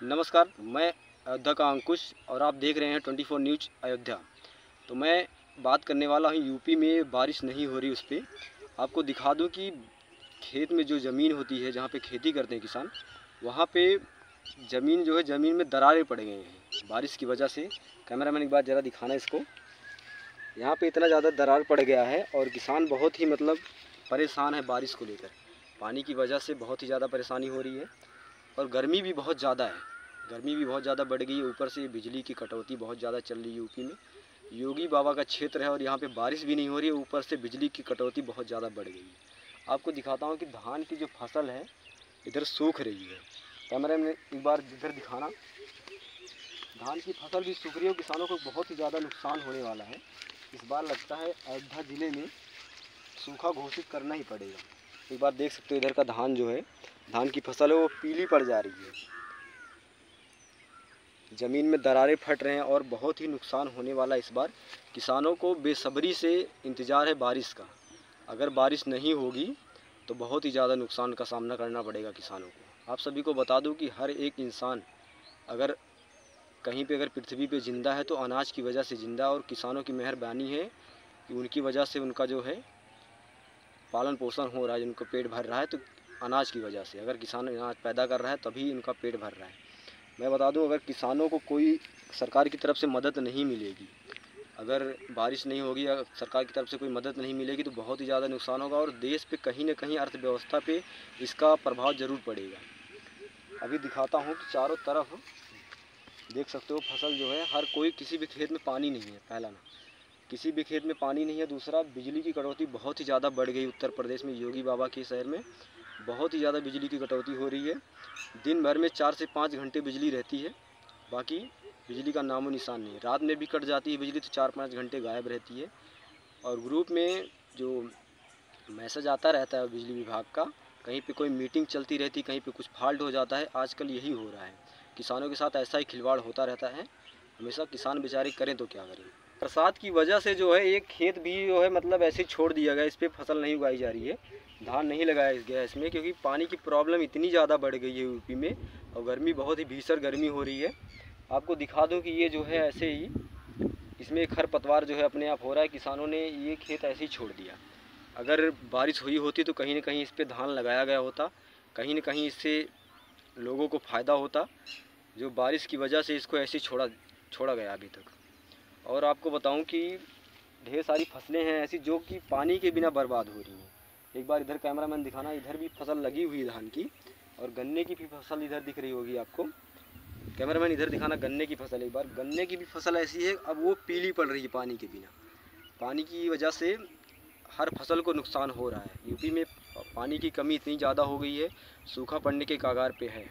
नमस्कार, मैं अयोध्या का अंकुश और आप देख रहे हैं 24 न्यूज़ अयोध्या। तो मैं बात करने वाला हूँ यूपी में बारिश नहीं हो रही उस पर। आपको दिखा दूँ कि खेत में जो ज़मीन होती है, जहाँ पे खेती करते हैं किसान, वहाँ पे ज़मीन जो है, ज़मीन में दरारें पड़ गए हैं बारिश की वजह से। कैमरामैन एक बार ज़रा दिखाना इसको। यहाँ पे इतना ज़्यादा दरार पड़ गया है और किसान बहुत ही परेशान है बारिश को लेकर। पानी की वजह से बहुत ही ज़्यादा परेशानी हो रही है और गर्मी भी बहुत ज़्यादा है। गर्मी भी बहुत ज़्यादा बढ़ गई है, ऊपर से बिजली की कटौती बहुत ज़्यादा चल रही है यूपी में। योगी बाबा का क्षेत्र है और यहाँ पे बारिश भी नहीं हो रही है, ऊपर से बिजली की कटौती बहुत ज़्यादा बढ़ गई है। आपको दिखाता हूँ कि धान की जो फसल है इधर सूख रही है। कैमरे में एक बार इधर दिखाना। धान की फसल भी सूख रही है और किसानों को बहुत ही ज़्यादा नुकसान होने वाला है। इस बार लगता है अयोध्या ज़िले में सूखा घोषित करना ही पड़ेगा। एक बार देख सकते हो इधर का धान जो है, धान की फसल है वो पीली पड़ जा रही है, ज़मीन में दरारें फट रहे हैं और बहुत ही नुकसान होने वाला इस बार। किसानों को बेसब्री से इंतज़ार है बारिश का। अगर बारिश नहीं होगी तो बहुत ही ज़्यादा नुकसान का सामना करना पड़ेगा किसानों को। आप सभी को बता दूं कि हर एक इंसान अगर कहीं पे अगर पृथ्वी पे ज़िंदा है तो अनाज की वजह से ज़िंदा, और किसानों की मेहरबानी है कि उनकी वजह से उनका जो है पालन पोषण हो रहा है, जिनको पेट भर रहा है तो अनाज की वजह से। अगर किसान अनाज पैदा कर रहा है तभी उनका पेट भर रहा है। मैं बता दूं, अगर किसानों को कोई सरकार की तरफ से मदद नहीं मिलेगी, अगर बारिश नहीं होगी या सरकार की तरफ से कोई मदद नहीं मिलेगी तो बहुत ही ज़्यादा नुकसान होगा और देश पे कहीं ना कहीं अर्थव्यवस्था पे इसका प्रभाव ज़रूर पड़ेगा। अभी दिखाता हूँ कि चारों तरफ देख सकते हो फसल जो है, हर कोई, किसी भी खेत में पानी नहीं है। पहला ना, किसी भी खेत में पानी नहीं है। दूसरा, बिजली की कटौती बहुत ही ज़्यादा बढ़ गई उत्तर प्रदेश में। योगी बाबा के शहर में बहुत ही ज़्यादा बिजली की कटौती हो रही है। दिन भर में 4 से 5 घंटे बिजली रहती है, बाकी बिजली का नामो निशान नहीं है। रात में भी कट जाती है बिजली तो 4-5 घंटे गायब रहती है। और ग्रुप में जो मैसेज आता रहता है बिजली विभाग का, कहीं पे कोई मीटिंग चलती रहती, कहीं पे कुछ फॉल्ट हो जाता है। आजकल यही हो रहा है, किसानों के साथ ऐसा ही खिलवाड़ होता रहता है हमेशा। किसान बेचारे करें तो क्या करें। बरसात की वजह से जो है एक खेत भी जो है ऐसे ही छोड़ दिया गया, इस पर फसल नहीं उगाई जा रही है, धान नहीं लगाया गया इसमें, क्योंकि पानी की प्रॉब्लम इतनी ज़्यादा बढ़ गई है यूपी में और गर्मी बहुत ही भीषण गर्मी हो रही है। आपको दिखा दूं कि ये जो है ऐसे ही, इसमें खरपतवार जो है अपने आप हो रहा है। किसानों ने ये खेत ऐसे ही छोड़ दिया। अगर बारिश हुई होती तो कहीं ना कहीं इस पर धान लगाया गया होता, कहीं ना कहीं इससे लोगों को फ़ायदा होता। जो बारिश की वजह से इसको ऐसे छोड़ा गया अभी तक। और आपको बताऊं कि ढेर सारी फसलें हैं ऐसी जो कि पानी के बिना बर्बाद हो रही हैं। एक बार इधर कैमरामैन दिखाना, इधर भी फसल लगी हुई है धान की, और गन्ने की भी फसल इधर दिख रही होगी आपको। कैमरामैन इधर दिखाना गन्ने की फसल। एक बार गन्ने की भी फसल ऐसी है, अब वो पीली पड़ रही है पानी के बिना। पानी की वजह से हर फसल को नुकसान हो रहा है। यूपी में पानी की कमी इतनी ज़्यादा हो गई है, सूखा पड़ने के कगार पे है।